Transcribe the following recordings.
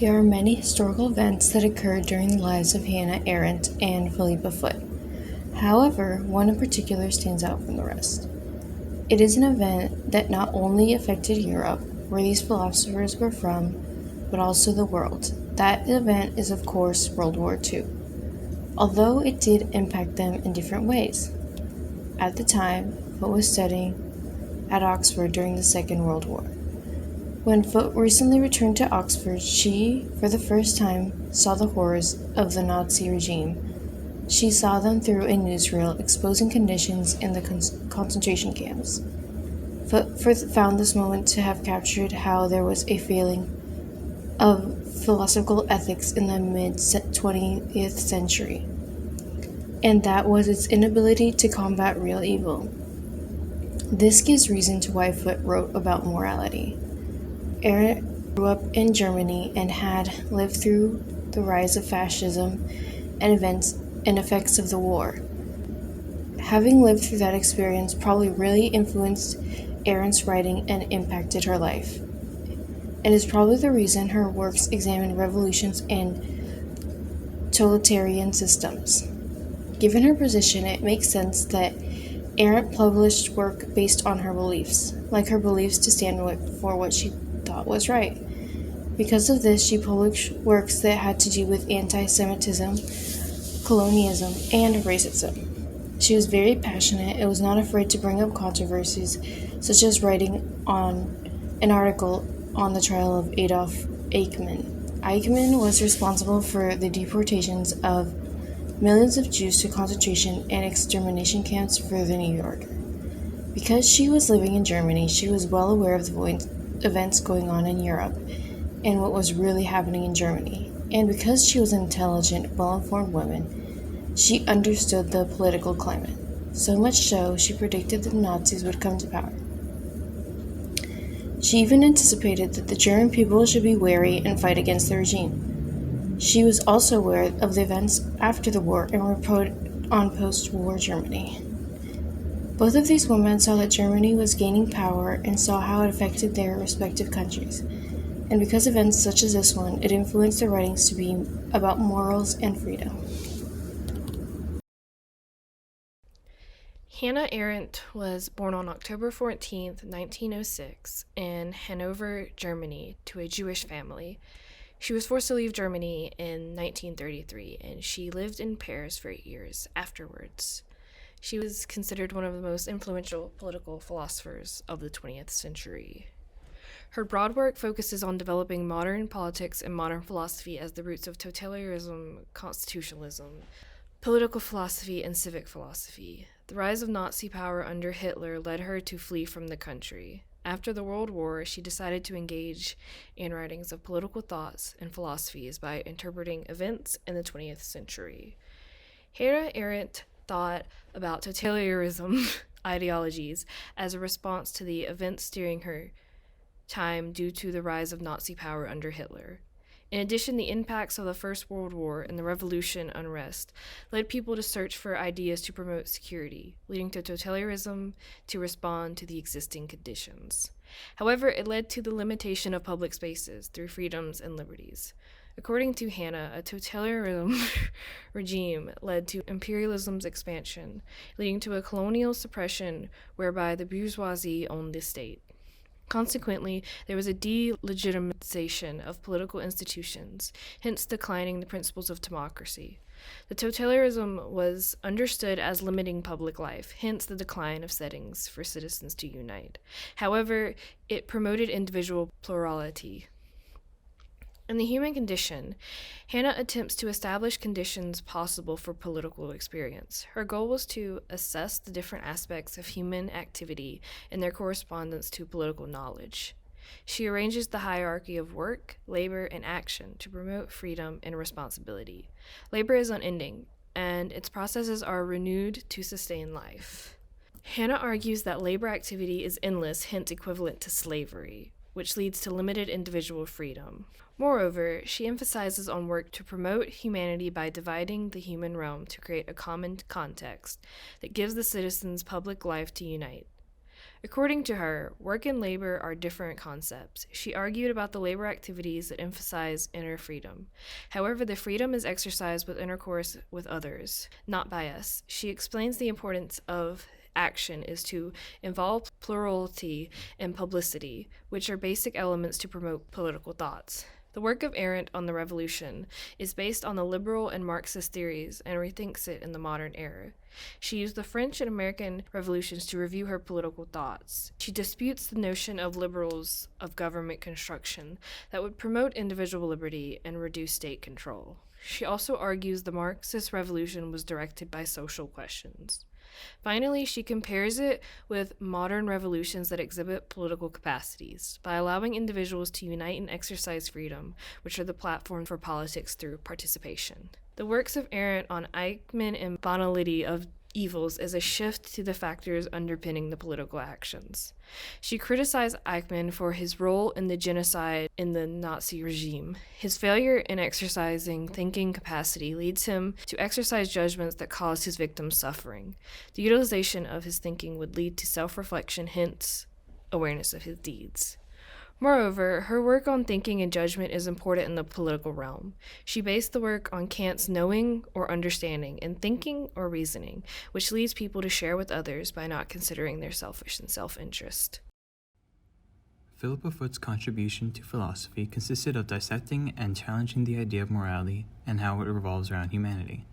There are many historical events that occurred during the lives of Hannah Arendt and Philippa Foot. However, one in particular stands out from the rest. It is an event that not only affected Europe, where these philosophers were from, but also the world. That event is, of course, World War II, although it did impact them in different ways. At the time, Foot was studying at Oxford during the Second World War. When Foot recently returned to Oxford, she, for the first time, saw the horrors of the Nazi regime. She saw them through a newsreel exposing conditions in the concentration camps. Foot found this moment to have captured how there was a failing of philosophical ethics in the mid-20th century, and that was its inability to combat real evil. This gives reason to why Foot wrote about morality. Arendt grew up in Germany and had lived through the rise of fascism and effects of the war. Having lived through that experience probably really influenced Arendt's writing and impacted her life. It is probably the reason her works examine revolutions and totalitarian systems. Given her position, it makes sense that Arendt published work based on her beliefs, like her beliefs to stand for what she thought was right. Because of this, she published works that had to do with anti-Semitism, colonialism, and racism. She was very passionate and was not afraid to bring up controversies, such as writing on an article on the trial of Adolf Eichmann. Eichmann was responsible for the deportations of millions of Jews to concentration and extermination camps for the New Yorker. Because she was living in Germany, she was well aware of the events going on in Europe and what was really happening in Germany. And because she was an intelligent, well-informed woman, she understood the political climate. So much so, she predicted that the Nazis would come to power. She even anticipated that the German people should be wary and fight against the regime. She was also aware of the events after the war and reported on post-war Germany. Both of these women saw that Germany was gaining power and saw how it affected their respective countries. And because of events such as this one, it influenced their writings to be about morals and freedom. Hannah Arendt was born on October 14, 1906, in Hanover, Germany, to a Jewish family. She was forced to leave Germany in 1933, and she lived in Paris for 8 years afterwards. She was considered one of the most influential political philosophers of the 20th century. Her broad work focuses on developing modern politics and modern philosophy as the roots of totalitarianism, constitutionalism, political philosophy, and civic philosophy. The rise of Nazi power under Hitler led her to flee from the country. After the World War, she decided to engage in writings of political thoughts and philosophies by interpreting events in the 20th century. Hannah Arendt thought about totalitarianism ideologies as a response to the events during her time due to the rise of Nazi power under Hitler. In addition, the impacts of the First World War and the revolution unrest led people to search for ideas to promote security, leading to totalitarianism to respond to the existing conditions. However, it led to the limitation of public spaces through freedoms and liberties. According to Hannah, a totalitarian regime led to imperialism's expansion, leading to a colonial suppression whereby the bourgeoisie owned the state. Consequently, there was a delegitimization of political institutions, hence declining the principles of democracy. The totalitarianism was understood as limiting public life, hence the decline of settings for citizens to unite. However, it promoted individual plurality. In the human condition, Hannah attempts to establish conditions possible for political experience. Her goal was to assess the different aspects of human activity and their correspondence to political knowledge. She arranges the hierarchy of work, labor, and action to promote freedom and responsibility. Labor is unending, and its processes are renewed to sustain life. Hannah argues that labor activity is endless, hence equivalent to slavery, which leads to limited individual freedom. Moreover, she emphasizes on work to promote humanity by dividing the human realm to create a common context that gives the citizens public life to unite. According to her, work and labor are different concepts. She argued about the labor activities that emphasize inner freedom. However, the freedom is exercised with intercourse with others, not by us. She explains the importance of action is to involve plurality and publicity, which are basic elements to promote political thoughts. The work of Arendt on the revolution is based on the liberal and Marxist theories and rethinks it in the modern era. She used the French and American revolutions to review her political thoughts. She disputes the notion of liberals of government construction that would promote individual liberty and reduce state control. She also argues the Marxist revolution was directed by social questions. Finally, she compares it with modern revolutions that exhibit political capacities by allowing individuals to unite and exercise freedom, which are the platform for politics through participation. The works of Arendt on Eichmann and banality of evils is a shift to the factors underpinning the political actions. She criticized Eichmann for his role in the genocide in the Nazi regime. His failure in exercising thinking capacity leads him to exercise judgments that caused his victims suffering. The utilization of his thinking would lead to self-reflection, hence awareness of his deeds. Moreover, her work on thinking and judgment is important in the political realm. She based the work on Kant's knowing or understanding and thinking or reasoning, which leads people to share with others by not considering their selfish and self-interest. Philippa Foot's contribution to philosophy consisted of dissecting and challenging the idea of morality and how it revolves around humanity.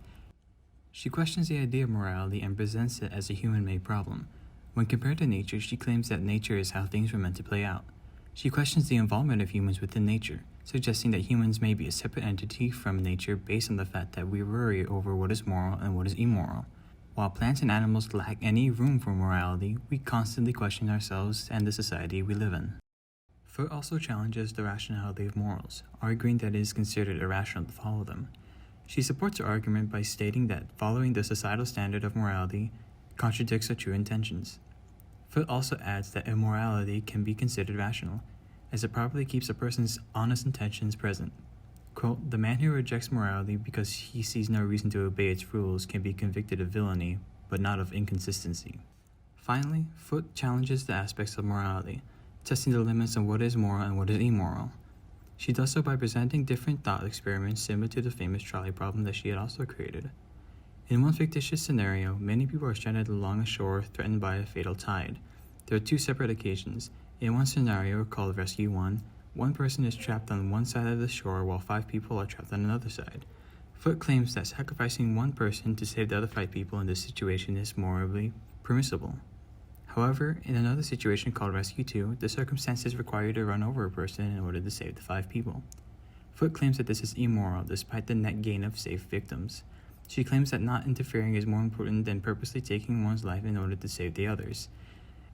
She questions the idea of morality and presents it as a human-made problem. When compared to nature, she claims that nature is how things were meant to play out. She questions the involvement of humans within nature, suggesting that humans may be a separate entity from nature based on the fact that we worry over what is moral and what is immoral. While plants and animals lack any room for morality, we constantly question ourselves and the society we live in. Foot also challenges the rationality of morals, arguing that it is considered irrational to follow them. She supports her argument by stating that following the societal standard of morality contradicts our true intentions. Foot also adds that immorality can be considered rational, as it probably keeps a person's honest intentions present. Quote, "The man who rejects morality because he sees no reason to obey its rules can be convicted of villainy, but not of inconsistency." Finally, Foot challenges the aspects of morality, testing the limits of what is moral and what is immoral. She does so by presenting different thought experiments similar to the famous trolley problem that she had also created. In one fictitious scenario, many people are stranded along a shore threatened by a fatal tide. There are two separate occasions. In one scenario, called Rescue 1, one person is trapped on one side of the shore while 5 people are trapped on another side. Foot claims that sacrificing one person to save the other 5 people in this situation is morally permissible. However, in another situation called Rescue 2, the circumstances require you to run over a person in order to save the 5 people. Foot claims that this is immoral despite the net gain of safe victims. She claims that not interfering is more important than purposely taking one's life in order to save the others.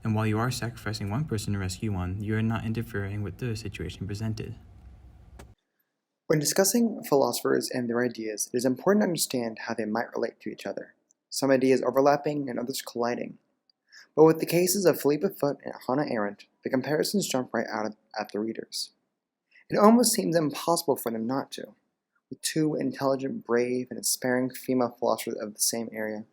And while you are sacrificing one person to rescue one, you are not interfering with the situation presented. When discussing philosophers and their ideas, it is important to understand how they might relate to each other, some ideas overlapping and others colliding. But with the cases of Philippa Foot and Hannah Arendt, the comparisons jump right out at the readers. It almost seems impossible for them not to, with two intelligent, brave, and aspiring female philosophers of the same area.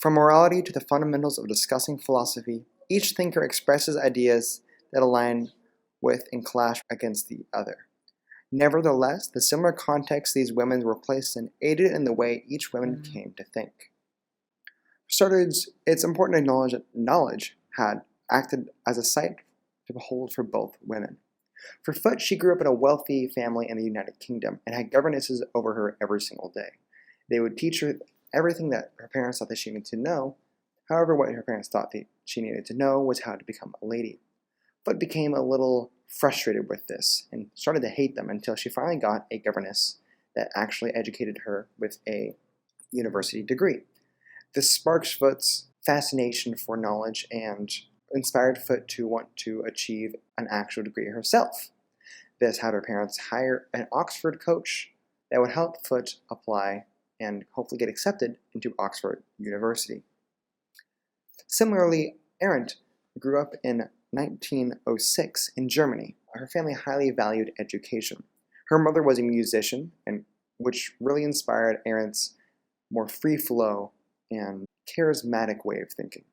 From morality to the fundamentals of discussing philosophy, each thinker expresses ideas that align with and clash against the other. Nevertheless, the similar context these women were placed in aided in the way each woman came to think. For starters, it's important to acknowledge that knowledge had acted as a sight to behold for both women. For Foot, she grew up in a wealthy family in the United Kingdom and had governesses over her every single day. They would teach her everything that her parents thought that she needed to know. However, what her parents thought that she needed to know was how to become a lady. Foot became a little frustrated with this and started to hate them until she finally got a governess that actually educated her with a university degree. This sparks Foot's fascination for knowledge and inspired Foot to want to achieve an actual degree herself. This had her parents hire an Oxford coach that would help Foot apply and hopefully get accepted into Oxford University. Similarly, Arendt grew up in 1906 in Germany. Her family highly valued education. Her mother was a musician, which really inspired Arendt's more free flow and charismatic way of thinking.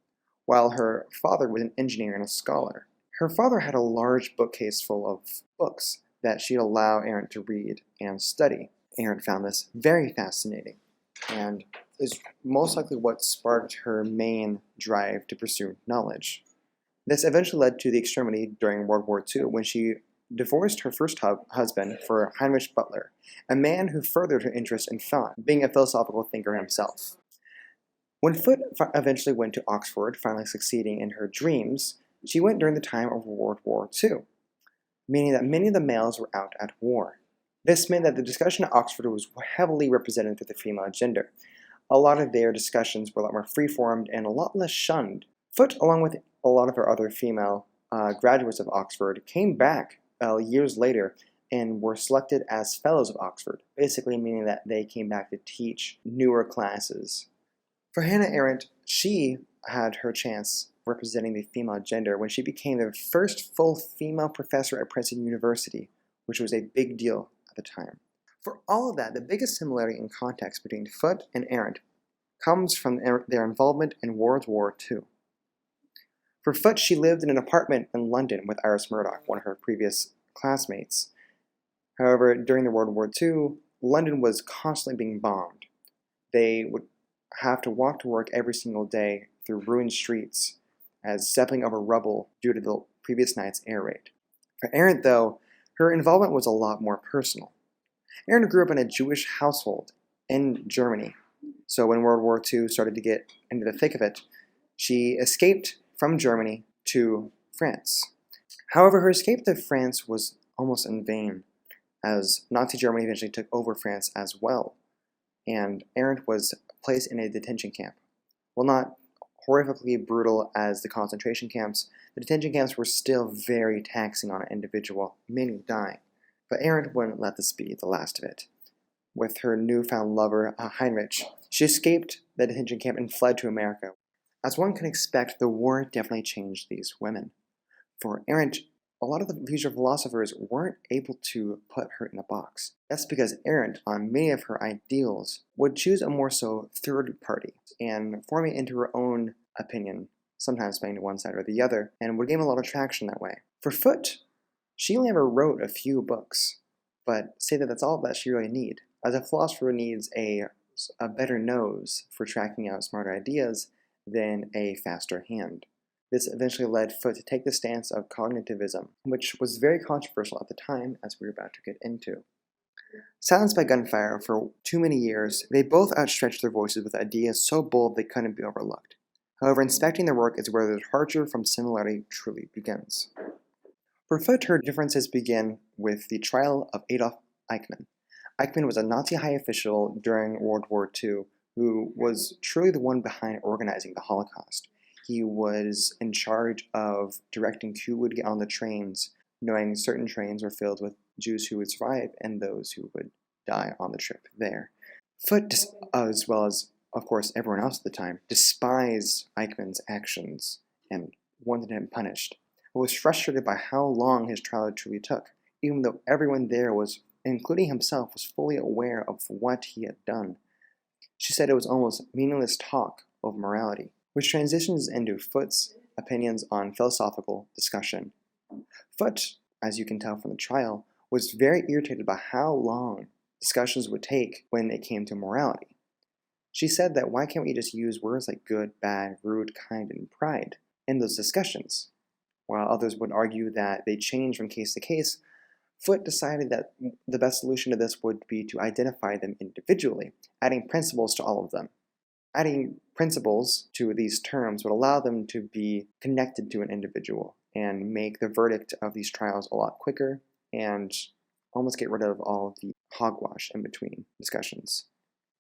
while her father was an engineer and a scholar. Her father had a large bookcase full of books that she'd allow Arendt to read and study. Arendt found this very fascinating, and is most likely what sparked her main drive to pursue knowledge. This eventually led to the extremity during World War II when she divorced her first husband for Heinrich Butler, a man who furthered her interest in thought, being a philosophical thinker himself. When Foote eventually went to Oxford, finally succeeding in her dreams, she went during the time of World War II, meaning that many of the males were out at war. This meant that the discussion at Oxford was heavily represented through the female gender. A lot of their discussions were a lot more free-formed and a lot less shunned. Foote, along with a lot of her other female graduates of Oxford, came back years later and were selected as fellows of Oxford, basically meaning that they came back to teach newer classes. For Hannah Arendt, she had her chance representing the female gender when she became the first full female professor at Princeton University, which was a big deal at the time. For all of that, the biggest similarity in context between Foote and Arendt comes from their involvement in World War II. For Foote, she lived in an apartment in London with Iris Murdoch, one of her previous classmates. However, during the World War II, London was constantly being bombed. They would have to walk to work every single day through ruined streets as stepping over rubble due to the previous night's air raid. For Arendt, though, her involvement was a lot more personal. Arendt grew up in a Jewish household in Germany, so when World War II started to get into the thick of it, she escaped from Germany to France. However, her escape to France was almost in vain, as Nazi Germany eventually took over France as well, and Arendt was placed in a detention camp. While not horrifically brutal as the concentration camps, the detention camps were still very taxing on an individual, many dying. But Arendt wouldn't let this be the last of it. With her newfound lover, Heinrich, she escaped the detention camp and fled to America. As one can expect, the war definitely changed these women. For Arendt, a lot of the future philosophers weren't able to put her in a box. That's because Arendt, on many of her ideals, would choose a more so third party and forming it into her own opinion, sometimes swaying to one side or the other, and would gain a lot of traction that way. For Foote, she only ever wrote a few books, but say that that's all that she really needs. As a philosopher needs a better nose for tracking out smarter ideas than a faster hand. This eventually led Foote to take the stance of cognitivism, which was very controversial at the time, as we're about to get into. Silenced by gunfire for too many years, they both outstretched their voices with ideas so bold they couldn't be overlooked. However, inspecting their work is where the departure from similarity truly begins. For Foote, her differences begin with the trial of Adolf Eichmann. Eichmann was a Nazi high official during World War II who was truly the one behind organizing the Holocaust. He was in charge of directing who would get on the trains, knowing certain trains were filled with Jews who would survive and those who would die on the trip there. Foote, as well as, of course, everyone else at the time, despised Eichmann's actions and wanted him punished, but was frustrated by how long his trial truly took, even though everyone there was, including himself, was fully aware of what he had done. She said it was almost meaningless talk of morality, which transitions into Foote's opinions on philosophical discussion. Foote, as you can tell from the trial, was very irritated by how long discussions would take when it came to morality. She said that why can't we just use words like good, bad, rude, kind, and pride in those discussions? While others would argue that they change from case to case, Foote decided that the best solution to this would be to identify them individually, adding principles to all of them. Adding principles to these terms would allow them to be connected to an individual and make the verdict of these trials a lot quicker and almost get rid of all of the hogwash in between discussions.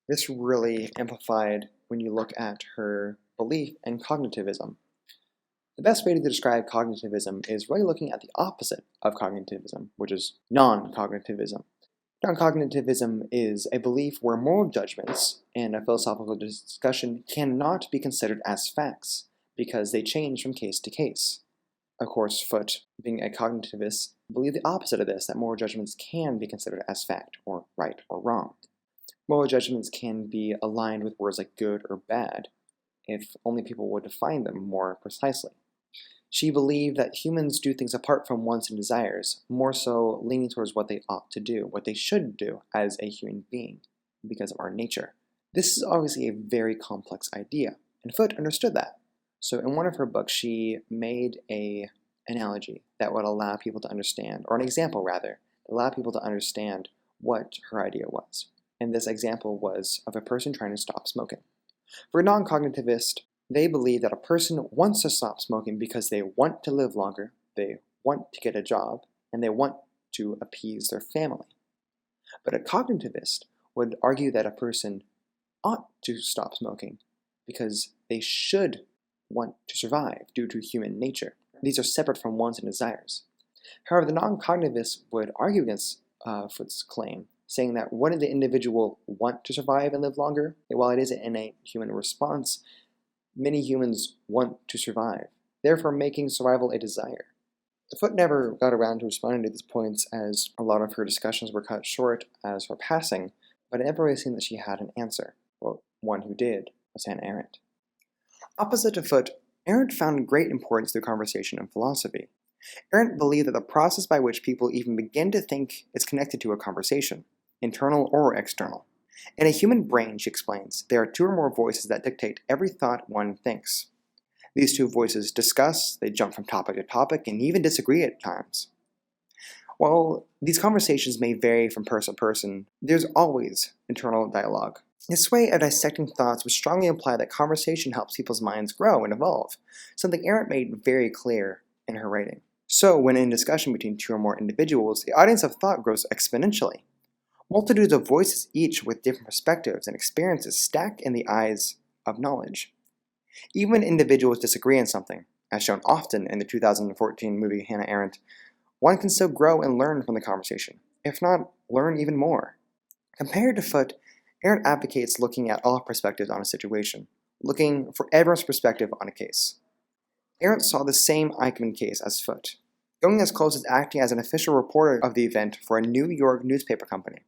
This really amplified when you look at her belief in cognitivism. The best way to describe cognitivism is really looking at the opposite of cognitivism, which is non-cognitivism. Non-cognitivism is a belief where moral judgments in a philosophical discussion cannot be considered as facts because they change from case to case. Of course, Foote, being a cognitivist, believed the opposite of this, that moral judgments can be considered as fact, or right or wrong. Moral judgments can be aligned with words like good or bad, if only people would define them more precisely. She believed that humans do things apart from wants and desires, more so leaning towards what they ought to do, what they should do as a human being, because of our nature. This is obviously a very complex idea, and Foote understood that. So in one of her books, she made an analogy that would allow people to understand, or an example rather, allow people to understand what her idea was. And this example was of a person trying to stop smoking. For a non-cognitivist, they believe that a person wants to stop smoking because they want to live longer, they want to get a job, and they want to appease their family. But a cognitivist would argue that a person ought to stop smoking because they should want to survive due to human nature. These are separate from wants and desires. However, the non-cognitivists would argue against Foote's claim, saying that wouldn't the individual want to survive and live longer? While it is an innate human response, many humans want to survive, therefore making survival a desire. Foote never got around to responding to these points, as a lot of her discussions were cut short as her passing, but it never really seemed that she had an answer. Well, one who did was Hannah Arendt. Opposite to Foote, Arendt found great importance to conversation and philosophy. Arendt believed that the process by which people even begin to think is connected to a conversation, internal or external. In a human brain, she explains, there are two or more voices that dictate every thought one thinks. These two voices discuss, they jump from topic to topic, and even disagree at times. While these conversations may vary from person to person, there's always internal dialogue. This way of dissecting thoughts would strongly imply that conversation helps people's minds grow and evolve, something Arendt made very clear in her writing. So, when in discussion between two or more individuals, the audience of thought grows exponentially. Multitudes of voices, each with different perspectives and experiences, stack in the eyes of knowledge. Even when individuals disagree on something, as shown often in the 2014 movie Hannah Arendt, one can still grow and learn from the conversation, if not learn even more. Compared to Foote, Arendt advocates looking at all perspectives on a situation, looking for everyone's perspective on a case. Arendt saw the same Eichmann case as Foote, going as close as acting as an official reporter of the event for a New York newspaper company.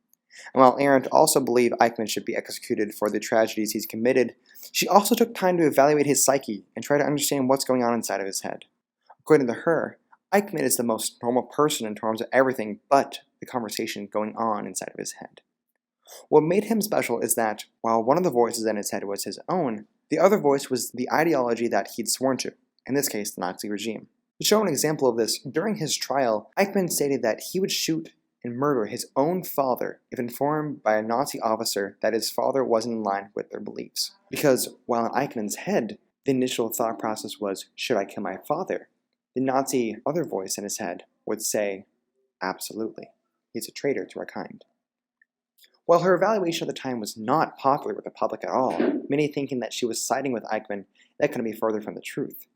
And while Arendt also believed Eichmann should be executed for the tragedies he's committed, she also took time to evaluate his psyche and try to understand what's going on inside of his head. According to her, Eichmann is the most normal person in terms of everything but the conversation going on inside of his head. What made him special is that, while one of the voices in his head was his own, the other voice was the ideology that he'd sworn to, in this case the Nazi regime. To show an example of this, during his trial, Eichmann stated that he would shoot and murder his own father if informed by a Nazi officer that his father wasn't in line with their beliefs. Because while in Eichmann's head, the initial thought process was, should I kill my father? The Nazi other voice in his head would say, absolutely, he's a traitor to our kind. While her evaluation at the time was not popular with the public at all, many thinking that she was siding with Eichmann, that couldn't be further from the truth.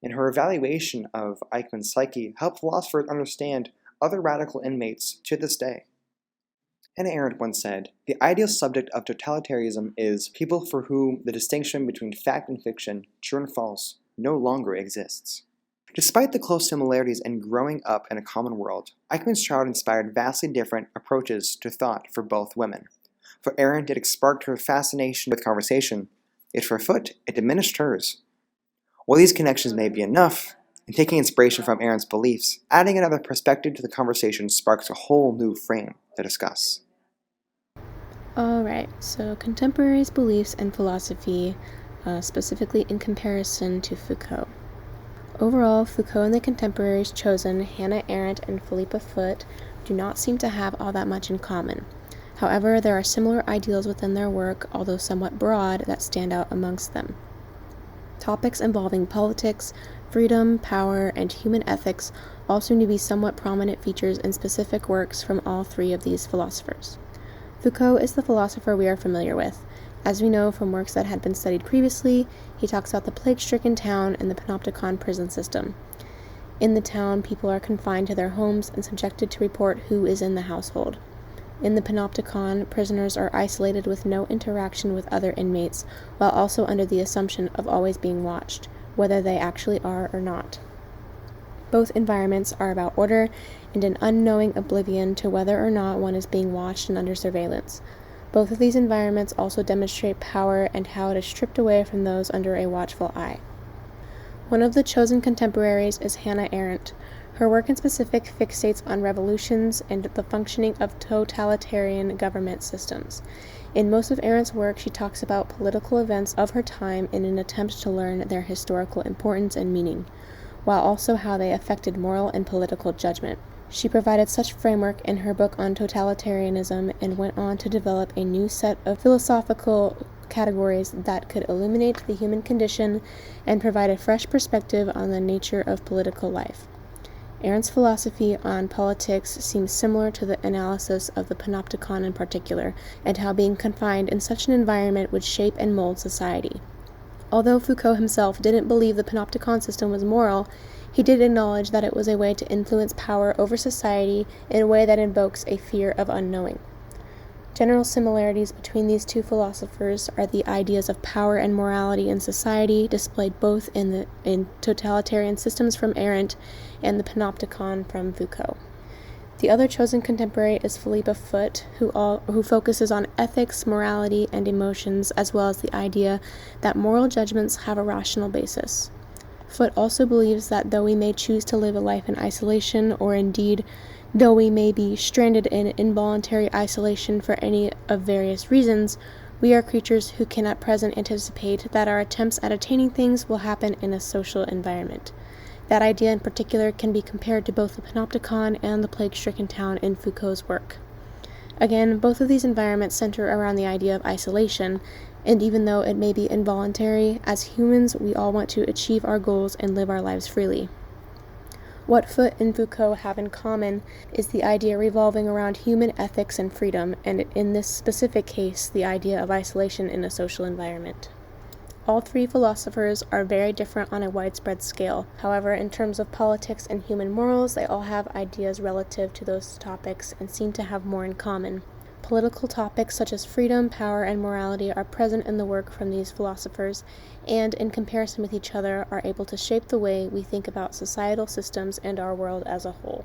And her evaluation of Eichmann's psyche helped philosophers understand other radical inmates to this day. Hannah Arendt once said, "The ideal subject of totalitarianism is people for whom the distinction between fact and fiction, true and false, no longer exists." Despite the close similarities in growing up in a common world, Eichmann's child inspired vastly different approaches to thought for both women. For Arendt, it sparked her fascination with conversation, yet for Foote, it diminished hers. While these connections may be enough, in taking inspiration from Arendt's beliefs, adding another perspective to the conversation sparks a whole new frame to discuss. Alright, so contemporaries' beliefs and philosophy, specifically in comparison to Foucault. Overall, Foucault and the contemporaries chosen, Hannah Arendt and Philippa Foote, do not seem to have all that much in common. However, there are similar ideals within their work, although somewhat broad, that stand out amongst them. Topics involving politics, freedom, power, and human ethics all seem to be somewhat prominent features in specific works from all three of these philosophers. Foucault is the philosopher we are familiar with. As we know from works that had been studied previously, he talks about the plague-stricken town and the panopticon prison system. In the town, people are confined to their homes and subjected to report who is in the household. In the panopticon, prisoners are isolated with no interaction with other inmates, while also under the assumption of always being watched, whether they actually are or not. Both environments are about order and an unknowing oblivion to whether or not one is being watched and under surveillance. Both of these environments also demonstrate power and how it is stripped away from those under a watchful eye. One of the chosen contemporaries is Hannah Arendt. Her work in specific fixates on revolutions and the functioning of totalitarian government systems. In most of Arendt's work, she talks about political events of her time in an attempt to learn their historical importance and meaning, while also how they affected moral and political judgment. She provided such framework in her book on totalitarianism and went on to develop a new set of philosophical categories that could illuminate the human condition and provide a fresh perspective on the nature of political life. Arendt's philosophy on politics seems similar to the analysis of the panopticon in particular, and how being confined in such an environment would shape and mold society. Although Foucault himself didn't believe the panopticon system was moral, he did acknowledge that it was a way to influence power over society in a way that invokes a fear of unknowing. General similarities between these two philosophers are the ideas of power and morality in society, displayed both in totalitarian systems from Arendt and the panopticon from Foucault. The other chosen contemporary is Philippa Foot, who focuses on ethics, morality, and emotions, as well as the idea that moral judgments have a rational basis. Foot also believes that though we may choose to live a life in isolation, or indeed though we may be stranded in involuntary isolation for any of various reasons, we are creatures who can at present anticipate that our attempts at attaining things will happen in a social environment. That idea in particular can be compared to both the panopticon and the plague-stricken town in Foucault's work. Again, both of these environments center around the idea of isolation, and even though it may be involuntary, as humans we all want to achieve our goals and live our lives freely. What Foot and Foucault have in common is the idea revolving around human ethics and freedom, and in this specific case, the idea of isolation in a social environment. All three philosophers are very different on a widespread scale. However, in terms of politics and human morals, they all have ideas relative to those topics and seem to have more in common. Political topics such as freedom, power, and morality are present in the work from these philosophers, and in comparison with each other are able to shape the way we think about societal systems and our world as a whole.